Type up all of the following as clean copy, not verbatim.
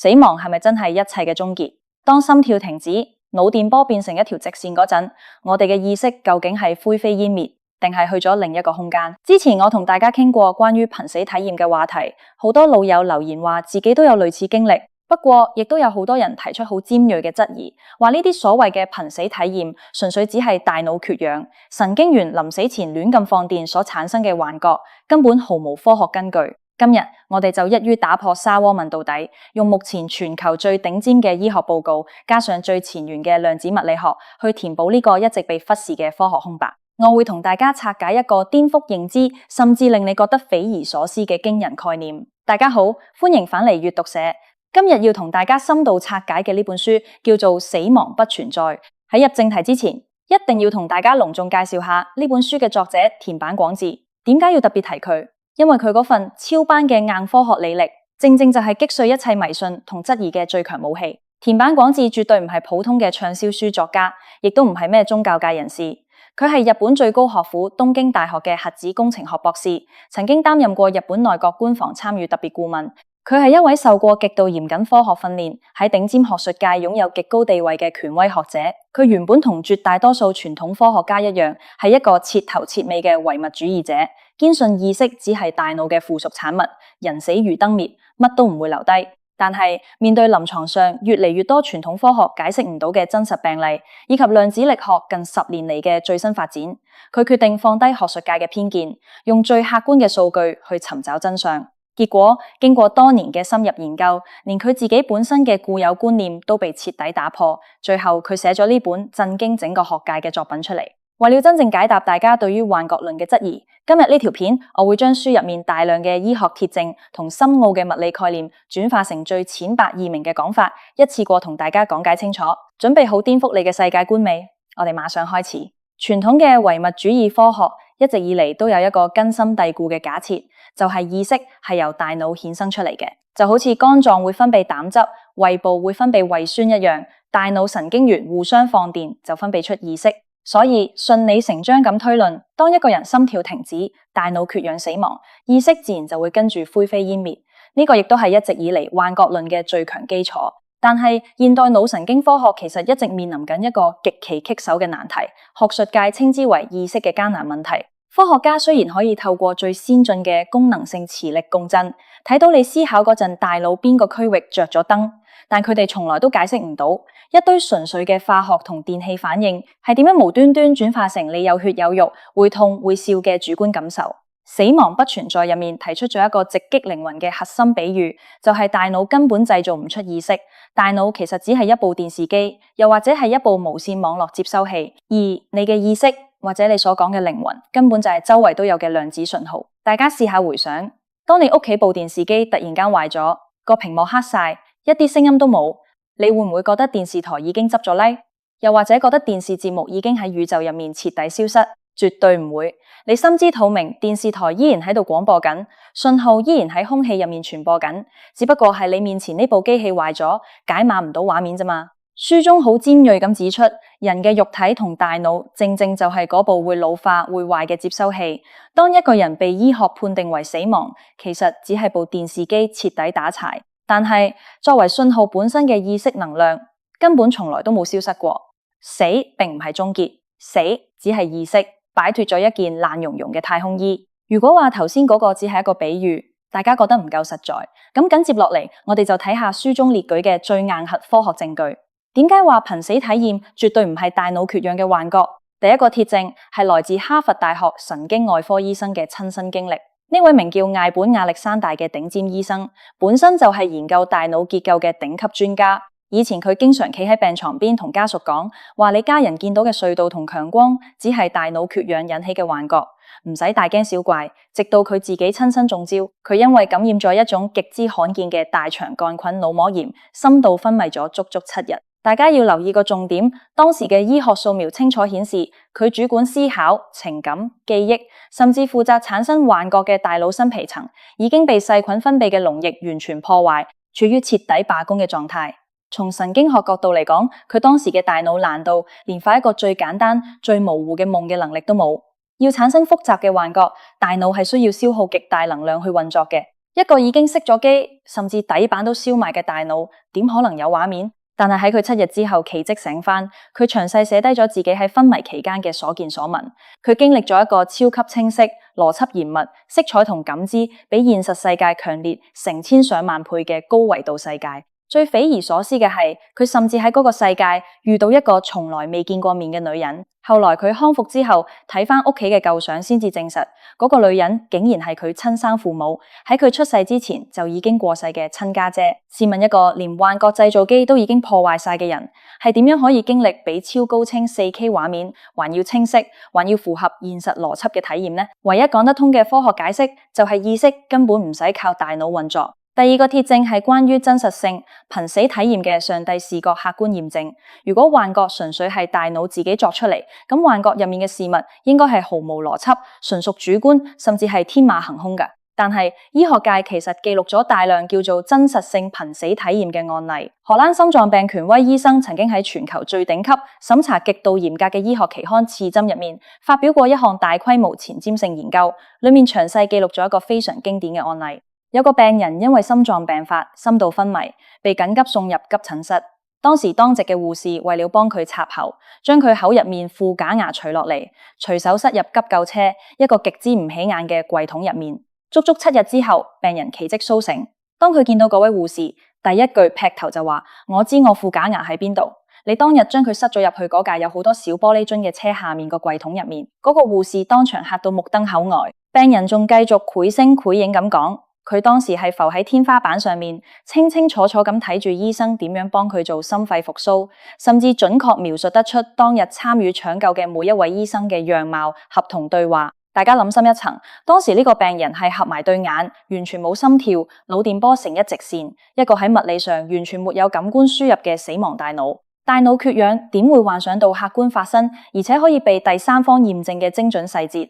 死亡係咪真係一切嘅終結？當心跳停止，腦電波變成一條直線嗰陣，我哋嘅意識究竟係灰飛煙滅，定係去咗另一個空間？之前我同大家傾過關於瀕死體驗嘅話題，好多老友留言話自己都有類似經歷。不過，亦都有好多人提出好尖銳嘅質疑，話呢啲所謂嘅瀕死體驗，純粹只係大腦缺氧、神經元臨死前亂咁放電所產生嘅幻覺，根本毫無科學根據。今日我哋就一於打破砂鍋問到底，用目前全球最頂尖嘅醫學報告，加上最前沿嘅量子物理學，去填補呢個一直被忽視嘅科學空白。我會同大家拆解一個顛覆認知，甚至令你覺得匪夷所思嘅驚人概念。大家好，歡迎返嚟閱讀社。今日要同大家深度拆解嘅呢本書叫做《死亡不存在》。喺入正題之前，一定要同大家隆重介紹下呢本書嘅作者田坂廣治。點解要特別提佢？因為佢嗰份超班嘅硬科學履歷，正正就係擊碎一切迷信同質疑嘅最強武器。田坂廣治絕對唔係普通嘅暢銷書作家，亦都唔係咩宗教界人士。佢係日本最高學府東京大學嘅核子工程學博士，曾經擔任過日本內閣官房參與特別顧問。佢係一位受過極度嚴謹科學訓練，喺頂尖學術界擁有極高地位嘅權威學者。佢原本同絕大多數傳統科學家一樣，係一個徹頭徹尾嘅唯物主義者，堅信意識只係大腦嘅附屬產物，人死如燈滅，乜都唔會留低。但係面對臨床上越嚟越多傳統科學解釋唔到嘅真實病例，以及量子力學近10年嚟嘅最新發展，佢決定放低學術界嘅偏見，用最客觀嘅數據去尋找真相。結果經過多年嘅深入研究，連佢自己本身嘅固有觀念都被徹底打破。最後佢寫咗呢本震驚整個學界嘅作品出嚟。為了真正解答大家對於幻覺論嘅質疑，今日呢條片我會將書入面大量嘅醫學鐵證同深奧嘅物理概念轉化成最淺白易明嘅講法，一次過同大家講解清楚。準備好顛覆你嘅世界觀未？我哋馬上開始。傳統嘅唯物主義科學一直以嚟都有一個根深蒂固嘅假設，就係意識係由大腦衍生出嚟嘅，就好似肝臟會分泌膽汁、胃部會分泌胃酸一樣，大腦神經元互相放電就分泌出意識。所以順理成章咁推論，當一個人心跳停止、大腦缺氧死亡，意識自然就會跟住灰飛煙滅。呢個亦都係一直以嚟幻覺論嘅最強基礎。但係現代腦神經科學其實一直面臨緊一個極其棘手嘅難題，學術界稱之為意識嘅艱難問題。科學家雖然可以透過最先進嘅功能性磁力共振，睇到你思考嗰陣大腦邊個區域着咗燈，但佢哋從來都解釋唔到一堆純粹嘅化學同電氣反應係點樣無端端轉化成你有血有肉、會痛會笑嘅主觀感受。死亡不存在入面提出咗一個直擊靈魂嘅核心比喻，就係大腦根本製造唔出意識，大腦其實只係一部電視機，又或者係一部無線網絡接收器，而你嘅意識或者你所講嘅靈魂根本就係周圍都有嘅量子信號。大家試下回想，當你屋企部電視機突然間壞咗，個屏幕黑晒，一啲聲音都冇，你會唔會覺得電視台已經執咗呢？又或者覺得電視節目已經喺宇宙入面徹底消失？絕對唔會，你心知肚明，電視台依然喺度廣播緊，信號依然喺空氣入面傳播緊，只不過係你面前呢部機器壞咗，解碼唔到畫面啫嘛。書中好尖銳咁指出，人嘅肉體同大腦正正就係嗰部會老化會壞嘅接收器。當一個人被醫學判定為死亡，其實只係部電視機徹底打柴，但係作為信號本身嘅意識能量，根本從來都冇消失過。死並唔係終結，死只係意識擺脫咗一件爛茸茸嘅太空衣。如果話頭先嗰個只係一個比喻，大家覺得唔夠實在，咁緊接落嚟，我哋就睇下書中列舉嘅最硬核科學證據。點解話瀕死體驗絕對唔係大腦缺氧嘅幻覺？第一個鐵證係來自哈佛大學神經外科醫生嘅親身經歷。呢位名叫艾本亞歷山大嘅頂尖醫生，本身就係研究大腦結構嘅頂級專家。以前佢經常企喺病床邊同家屬講話，你家人見到嘅隧道同強光只係大腦缺氧引起嘅幻覺，唔使大驚小怪。直到佢自己親身中招，佢因為感染咗一種極之罕見嘅大腸桿菌腦膜炎，深度昏迷咗足足7日。大家要留意個重點，當時嘅醫學掃描清楚顯示，佢主管思考、情感、記憶，甚至負責產生幻覺嘅大腦新皮層，已經被細菌分泌嘅膿液完全破壞，處於徹底罷工嘅狀態。從神經學角度嚟講，佢當時嘅大腦爛到連發一個最簡單、最模糊嘅夢嘅能力都冇。要產生複雜嘅幻覺，大腦係需要消耗極大能量去運作嘅。一個已經熄咗機，甚至底板都燒埋嘅大腦，點可能有畫面？但係喺佢7日之後奇蹟醒返，佢詳細寫低咗自己喺昏迷期間嘅所見所聞。佢經歷咗一個超級清晰、邏輯嚴密、色彩同感知比現實世界強烈成千上萬倍嘅高維度世界。最匪夷所思嘅係，佢甚至喺嗰個世界遇到一個從來未見過面嘅女人。後來佢康復之後睇返屋企嘅舊相，先至證實嗰個女人竟然係佢親生父母喺佢出世之前就已經過世嘅親家姐。試問一個連幻覺製造機都已經破壞晒嘅人，係點樣可以經歷比超高清 4K 畫面還要清晰，還要符合現實邏輯嘅體驗呢？唯一講得通嘅科學解釋就係意識根本唔使靠大腦運作。第二個鐵證係關於真實性瀕死體驗嘅上帝視覺客觀驗證。如果幻覺純粹係大腦自己作出嚟，咁幻覺入面嘅事物應該係毫無邏輯、純屬主觀，甚至係天馬行空㗎。但係醫學界其實記錄咗大量叫做真實性瀕死體驗嘅案例。荷蘭心臟病權威醫生曾經喺全球最頂級、審查極度嚴格嘅醫學期刊《刺針》入面發表過一項大規模前瞻性研究，裏面詳細記錄咗一個非常經典嘅案例。有個病人因為心臟病發，深度昏迷，被緊急送入急診室。當時當值嘅護士為了幫佢插喉，將佢口入面副假牙除落嚟，隨手塞入急救車一個極之唔起眼嘅櫃桶入面。足足7日之後，病人奇蹟甦醒。當佢見到嗰位護士，第一句劈頭就話：我知我副假牙喺邊度。你當日將佢塞咗入去嗰架有好多小玻璃樽嘅車下面個櫃桶入面。嗰個護士當場嚇到目瞪口呆。病人仲繼續繪聲繪影咁講。佢當時係浮喺天花板上面，清清楚楚咁睇住醫生點樣幫佢做心肺復甦，甚至準確描述得出當日參與搶救嘅每一位醫生嘅樣貌、合同對話。大家諗深一層，當時呢個病人係合埋對眼，完全冇心跳，腦電波成一直線，一個喺物理上完全沒有感官輸入嘅死亡大腦。大腦缺氧點會幻想到客觀發生，而且可以被第三方驗證嘅精準細節？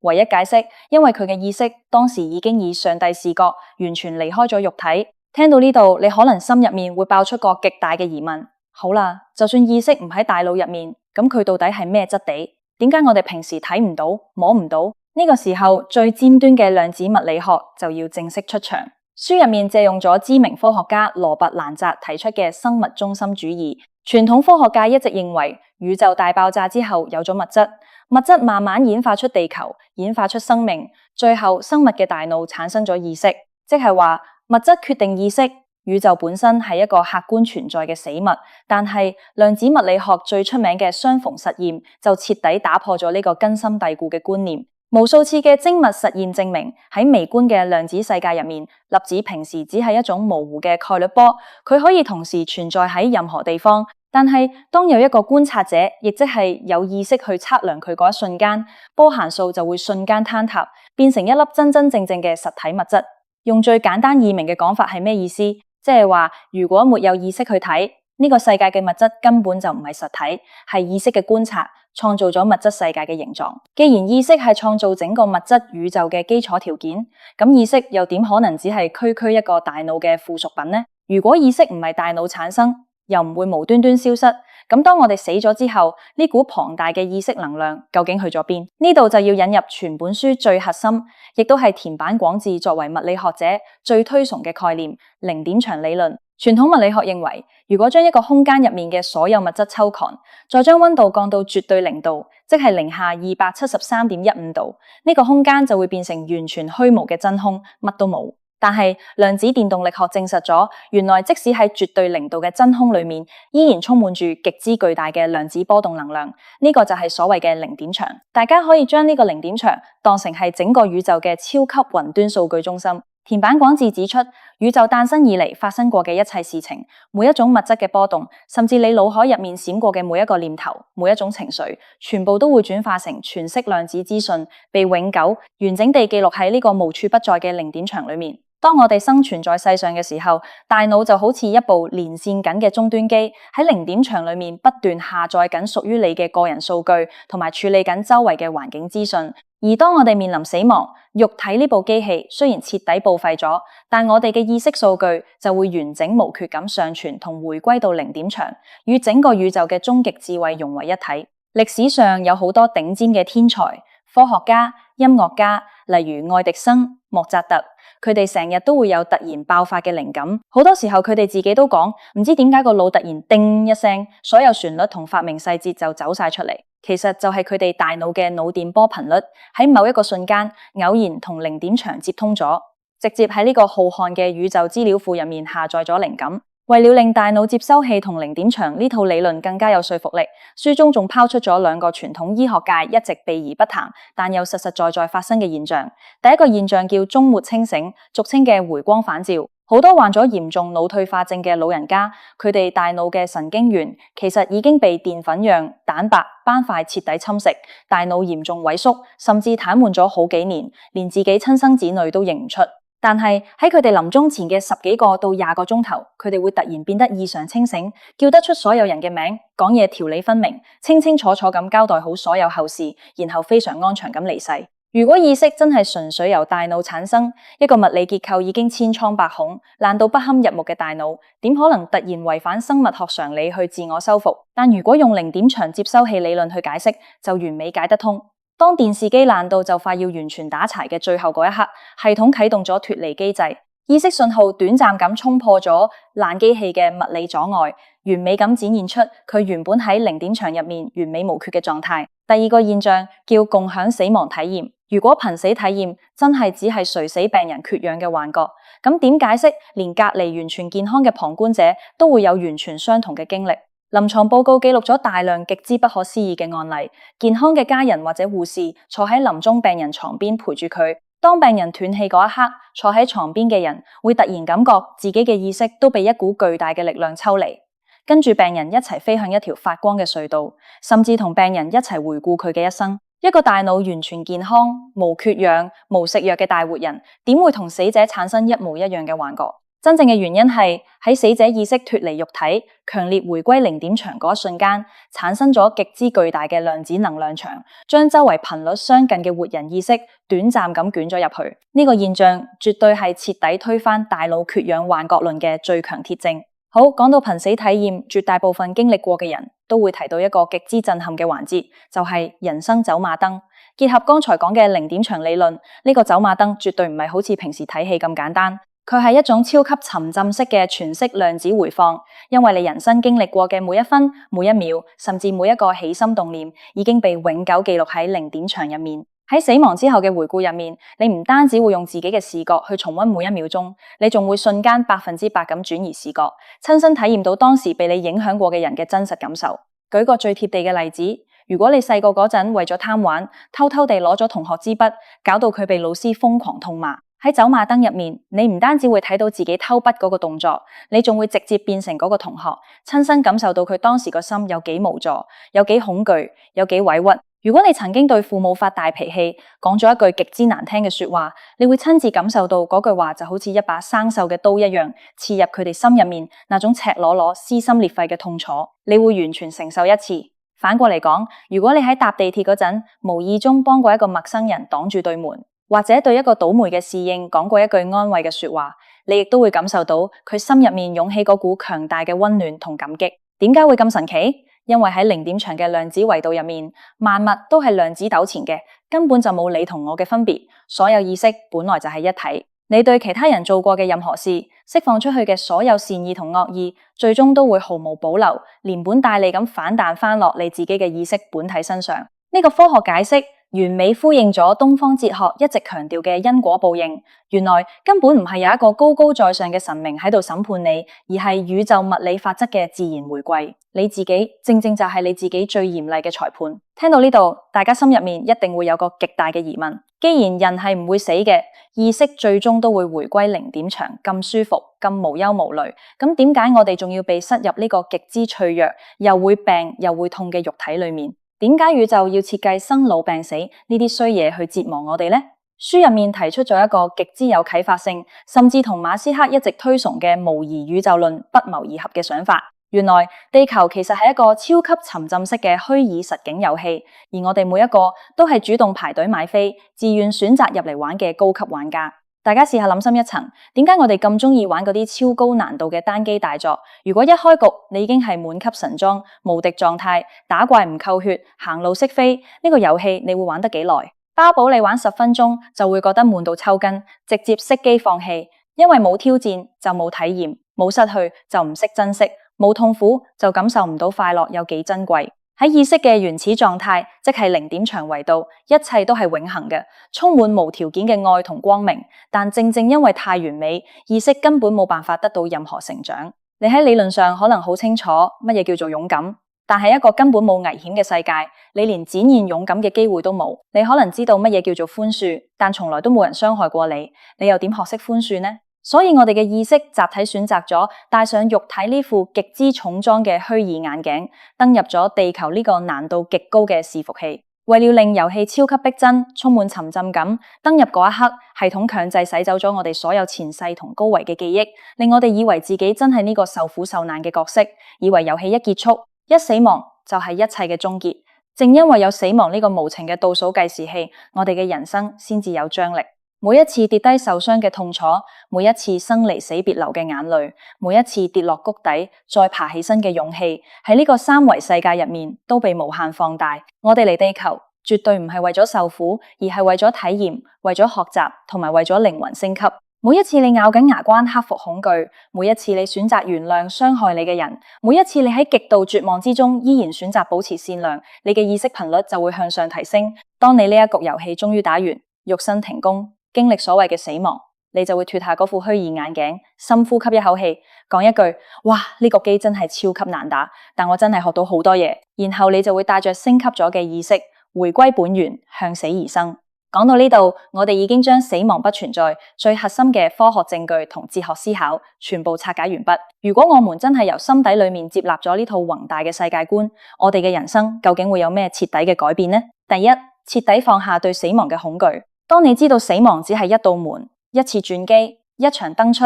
唯一解釋，因為佢嘅意識當時已經以上帝視覺完全離開咗肉體。聽到呢度，你可能心入面會爆出個極大嘅疑問。好啦，就算意識唔喺大腦入面，咁佢到底係咩質地？點解我哋平時睇唔到、摸唔到？呢個時候最尖端嘅量子物理學就要正式出場。書入面借用咗知名科學家羅拔蘭扎提出嘅生物中心主義。傳統科學界一直認為宇宙大爆炸之後有咗物質，物質慢慢演化出地球，演化出生命，最後生物嘅大腦產生咗意識，即係話物質決定意識。宇宙本身係一個客觀存在嘅死物，但係量子物理學最出名嘅雙縫實驗就徹底打破咗呢個根深蒂固嘅觀念。無數次嘅精密實驗證明，喺微觀嘅量子世界入面，粒子平時只係一種模糊嘅概率波，佢可以同時存在喺任何地方。但係當有一個觀察者，亦即係有意識去測量佢嗰一瞬間，波函數就會瞬間坍塌，變成一粒真真正正嘅實體物質。用最簡單易明嘅講法係咩意思？即係話，如果沒有意識去睇呢個世界嘅物質，根本就唔係實體，係意識嘅觀察創造咗物質世界嘅形狀。既然意識係創造整個物質宇宙嘅基礎條件，咁意識又點可能只係區區一個大腦嘅附屬品呢？如果意識唔係大腦產生，又唔會無端端消失，咁當我哋死咗之後，呢股龐大嘅意識能量究竟去咗邊？呢度就要引入全本書最核心，亦都係田坂廣志作為物理學者最推崇嘅概念——零點場理論。傳統物理學認為，如果將一個空間入面嘅所有物質抽乾，再將溫度降到絕對零度，即係零下273.15度，呢個空間就會變成完全虛無嘅真空，乜都冇。但係量子電動力學證實咗，原來即使喺絕對零度嘅真空裏面，依然充滿住極之巨大嘅量子波動能量。呢個就係所謂嘅零點場。大家可以將呢個零點場當成係整個宇宙嘅超級雲端數據中心。田坂廣志指出，宇宙誕生以嚟發生過嘅一切事情，每一種物質嘅波動，甚至你腦海入面閃過嘅每一個念頭、每一種情緒，全部都會轉化成全息量子資訊，被永久完整地記錄喺呢個無處不在嘅零點場裏面。當我哋生存在世上嘅時候，大腦就好似一部連線緊嘅終端機，喺零點場裏面不斷下載緊屬於你嘅個人數據，同埋處理緊周圍嘅環境資訊。而當我哋面臨死亡，肉體呢部機器雖然徹底報廢咗，但我哋嘅意識數據就會完整無缺咁上傳同回歸到零點場，與整個宇宙嘅終極智慧融為一體。歷史上有好多頂尖嘅天才，科學家、音樂家，例如愛迪生、莫扎特，佢哋成日都會有突然爆發嘅靈感。好多時候佢哋自己都講，唔知點解個腦突然叮一聲，所有旋律同發明細節就走晒出嚟。其實就係佢哋大腦嘅腦電波頻率喺某一個瞬間偶然同零點場接通咗，直接喺呢個浩瀚嘅宇宙資料庫入面下載咗靈感。為了令大腦接收器同零點場呢套理論更加有說服力，書中仲拋出咗兩個傳統醫學界一直避而不談，但又實實在在發生嘅現象。第一個現象叫終末清醒，俗稱嘅回光返照。好多患咗嚴重腦退化症嘅老人家，佢哋大腦嘅神經元其實已經被澱粉樣、蛋白、斑塊徹底侵蝕，大腦嚴重萎縮，甚至癱瘓咗好幾年，連自己親生子女都認唔出。但係喺佢哋臨終前嘅10幾個到20個鐘頭，佢哋會突然變得異常清醒，叫得出所有人嘅名，講嘢條理分明，清清楚楚咁交代好所有後事，然後非常安詳咁離世。如果意識真係純粹由大腦產生，一個物理結構已經千瘡百孔、爛到不堪入目嘅大腦，點可能突然違反生物學常理去自我修復？但如果用零點場接收器理論去解釋，就完美解得通。當電視機爛到就快要完全打柴嘅最後嗰一刻，系統啟動咗脫離機制，意識信號短暫咁衝破咗爛機器嘅物理阻礙，完美咁展現出佢原本喺零點場入面完美無缺嘅狀態。第二個現象叫共享死亡體驗。如果瀕死體驗真係只係垂死病人缺氧嘅幻覺，咁點解釋連隔離完全健康嘅旁觀者都會有完全相同嘅經歷？臨床報告記錄咗大量極之不可思議嘅案例，健康嘅家人或者護士坐喺臨終病人床邊陪住佢，當病人斷氣嗰一刻，坐喺床邊嘅人會突然感覺自己嘅意識都被一股巨大嘅力量抽離，跟住病人一齊飛向一條發光嘅隧道，甚至同病人一齊回顧佢嘅一生。一個大腦完全健康、無缺氧、無食藥嘅大活人，點會同死者產生一模一樣嘅幻覺？真正嘅原因係喺死者意識脫離肉體，強烈回歸零點場嗰一瞬間，產生咗極之巨大嘅量子能量場，將周圍頻率相近嘅活人意識短暫咁捲咗入去。呢個現象絕對係徹底推翻大腦缺氧幻覺論嘅最強鐵證。好，講到瀕死體驗，絕大部分經歷過嘅人都會提到一個極之震撼嘅環節，就係人生走馬燈。結合剛才講嘅零點場理論，呢個走馬燈絕對唔係好似平時睇戲咁簡單。佢係一種超級沉浸式嘅全息量子回放，因為你人生經歷過嘅每一分、每一秒，甚至每一個起心動念，已經被永久記錄喺零點場入面。喺死亡之後嘅回顧入面，你唔單止會用自己嘅視覺去重溫每一秒鐘，你仲會瞬間100%咁轉移視覺，親身體驗到當時被你影響過嘅人嘅真實感受。舉個最貼地嘅例子，如果你細個嗰陣為咗貪玩，偷偷地攞咗同學支筆，搞到佢被老師瘋狂痛罵。喺走馬燈入面，你唔單止會睇到自己偷筆嗰個動作，你仲會直接變成嗰個同學，親身感受到佢當時個心有幾無助，有幾恐懼，有幾委屈。如果你曾經對父母發大脾氣，講咗一句極之難聽嘅說話，你會親自感受到嗰句話就好似一把生鏽嘅刀一樣，刺入佢哋心入面那種赤裸裸、撕心裂肺嘅痛楚，你會完全承受一次。反過嚟講，如果你喺搭地鐵嗰陣，無意中幫過一個陌生人擋住對門，或者對一個倒霉嘅侍應講過一句安慰嘅說話，你亦都會感受到佢心入面湧起嗰股強大嘅溫暖同感激。點解會咁神奇？因為喺零點場嘅量子維度入面，萬物都係量子糾纏嘅，根本就冇你同我嘅分別，所有意識本來就係一體。你對其他人做過嘅任何事，釋放出去嘅所有善意同惡意，最終都會毫無保留，連本帶利咁反彈翻落你自己嘅意識本體身上。呢個科學解釋完美呼應咗東方哲學一直強調嘅因果報應。原來根本唔係有一個高高在上嘅神明喺度審判你，而係宇宙物理法則嘅自然回歸。你自己正正就係你自己最嚴厲嘅裁判。聽到呢度，大家心入面一定會有個極大嘅疑問：既然人係唔會死嘅，意識最終都會回歸零點場，咁舒服，咁無憂無慮，咁點解我哋仲要被塞入呢個極之脆弱，又會病又會痛嘅肉體裏面？點解宇宙要設計生老病死呢啲衰嘢去折磨我哋呢？書入面提出咗一個極之有啟發性，甚至同馬斯克一直推崇嘅模擬宇宙論不謀而合嘅想法。原來地球其實係一個超級沉浸式嘅虛擬實境遊戲，而我哋每一個都係主動排隊買飛，自願選擇入嚟玩嘅高級玩家。大家試下諗深一層，點解我哋咁中意玩嗰啲超高難度嘅單機大作？如果一開局你已經係滿級神裝、無敵狀態、打怪唔扣血、行路識飛，呢個遊戲你會玩得幾耐？包保你玩10分鐘就會覺得悶到抽筋，直接熄機放棄。因為冇挑戰就冇體驗，冇失去就唔識珍惜，冇痛苦就感受唔到快樂有幾珍貴。喺意識嘅原始狀態，即係零點場維度，一切都係永恆嘅，充滿無條件嘅愛同光明。但正正因為太完美，意識根本冇辦法得到任何成長。你喺理論上可能好清楚乜嘢叫做勇敢，但係一個根本冇危險嘅世界，你連展現勇敢嘅機會都冇。你可能知道乜嘢叫做寬恕，但從來都冇人傷害過你，你又點學識寬恕呢？所以我哋嘅意識集體選擇咗戴上肉體呢副極之重裝嘅虛擬眼鏡，登入咗地球呢個難度極高嘅伺服器。為了令遊戲超級逼真，充滿沉浸感，登入嗰一刻，系統強制洗走咗我哋所有前世同高維嘅記憶，令我哋以為自己真係呢個受苦受難嘅角色，以為遊戲一結束，一死亡就係一切嘅終結。正因為有死亡呢個無情嘅倒數計時器，我哋嘅人生先至有張力。每一次跌低受傷嘅痛楚，每一次生離死別流嘅眼淚，每一次跌落谷底再爬起身嘅勇氣，喺呢個三維世界入面都被無限放大。我哋嚟地球絕對唔係為咗受苦，而係為咗體驗，為咗學習，同埋為咗靈魂升級。每一次你咬緊牙關克服恐懼，每一次你選擇原諒傷害你嘅人，每一次你喺極度絕望之中依然選擇保持善良，你嘅意識頻率就會向上提升。當你呢一局遊戲終於打完，肉身停工，經歷所謂嘅死亡，你就會脫下嗰副虛擬眼鏡，深呼吸一口氣，講一句：哇，呢個機真係超級難打，但我真係學到好多嘢。然後你就會帶着升級咗嘅意識，回歸本源，向死而生。講到呢度，我哋已經將死亡不存在最核心嘅科學證據同哲學思考全部拆解完畢。如果我們真係由心底裏面接納咗呢套宏大嘅世界觀，我哋嘅人生究竟會有咩徹底嘅改變呢？第一，徹底放下對死亡嘅恐懼。當你知道死亡只係一道門、一次轉機、一場登出，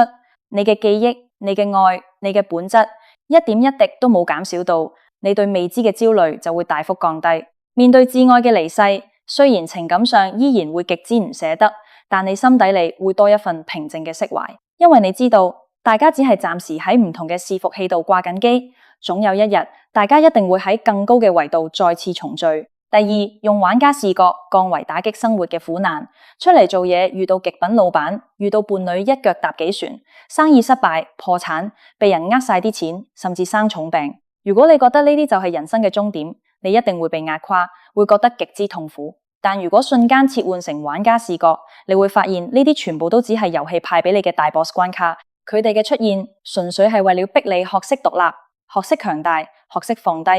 你嘅記憶、你嘅愛、你嘅本質一點一滴都冇減少到，你對未知嘅焦慮就會大幅降低。面對摯愛嘅離世，雖然情感上依然會極之唔捨得，但你心底裏會多一份平靜嘅釋懷，因為你知道大家只係暫時喺唔同嘅伺服器度掛緊機，總有一日大家一定會喺更高嘅維度再次重聚。第二，用玩家視角降維打擊生活嘅苦難，出嚟做嘢遇到極品老闆，遇到伴侶一腳踏幾船，生意失敗、破產，被人呃晒啲錢，甚至生重病。如果你覺得呢啲就係人生嘅終點，你一定會被壓垮，會覺得極之痛苦。但如果瞬間切換成玩家視角，你會發現呢啲全部都只係遊戲派俾你嘅大 boss 關卡，佢哋嘅出現純粹係為了逼你學識獨立，學識強大，學識放低。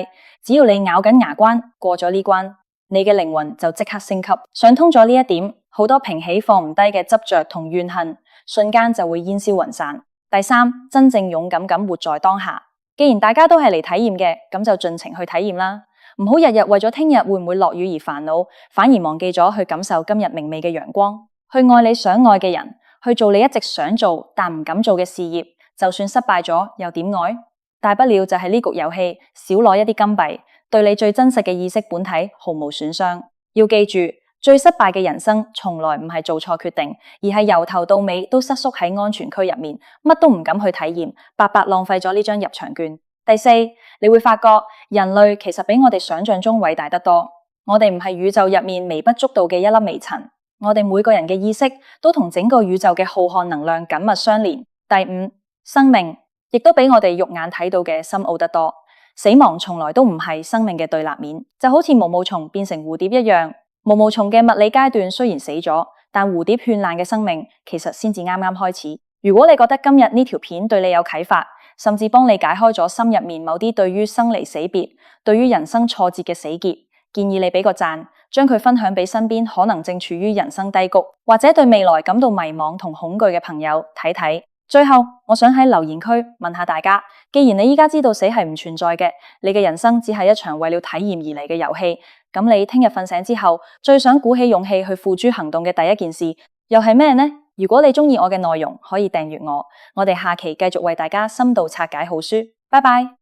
只要你咬緊牙關過咗呢關，你嘅靈魂就即刻升級。想通咗呢一點，好多平起放唔低嘅執着同怨恨，瞬間就會煙消雲散。第三，真正勇敢咁活在當下。既然大家都係嚟體驗嘅，咁就盡情去體驗啦。唔好日日為咗聽日會唔會落雨而煩惱，反而忘記咗去感受今日明媚嘅陽光，去愛你想愛嘅人，去做你一直想做但唔敢做嘅事業。就算失敗咗又點愛？大不了就係呢局遊戲少攞一啲金幣，對你最真實嘅意識本體毫無損傷。要記住，最失敗嘅人生從來唔係做錯決定，而係由頭到尾都瑟縮喺安全區入面，乜都唔敢去體驗，白白浪費咗呢張入場券。第四，你會發覺人類其實比我哋想象中偉大得多。我哋唔係宇宙入面微不足道嘅一粒微塵，我哋每個人嘅意識都同整個宇宙嘅浩瀚能量緊密相連。第五，生命亦都比我哋肉眼睇到嘅深奧得多。死亡從來都唔係生命嘅對立面，就好似毛毛蟲變成蝴蝶一樣。毛毛蟲嘅物理階段雖然死咗，但蝴蝶絢爛嘅生命其實先至啱啱開始。如果你覺得今日呢條片對你有啟發，甚至幫你解開咗心入面某啲對於生離死別、對於人生挫折嘅死結，建議你俾個讚，將佢分享俾身邊可能正處於人生低谷，或者對未來感到迷茫同恐懼嘅朋友睇睇。最後，我想喺留言區問下大家，既然你依家知道死係唔存在嘅，你嘅人生只係一場為了體驗而嚟嘅遊戲，咁你聽日瞓醒之後，最想鼓起勇氣去付諸行動嘅第一件事，又係咩呢？如果你中意我嘅內容，可以訂閱我。我哋下期繼續為大家深度拆解好書。拜拜。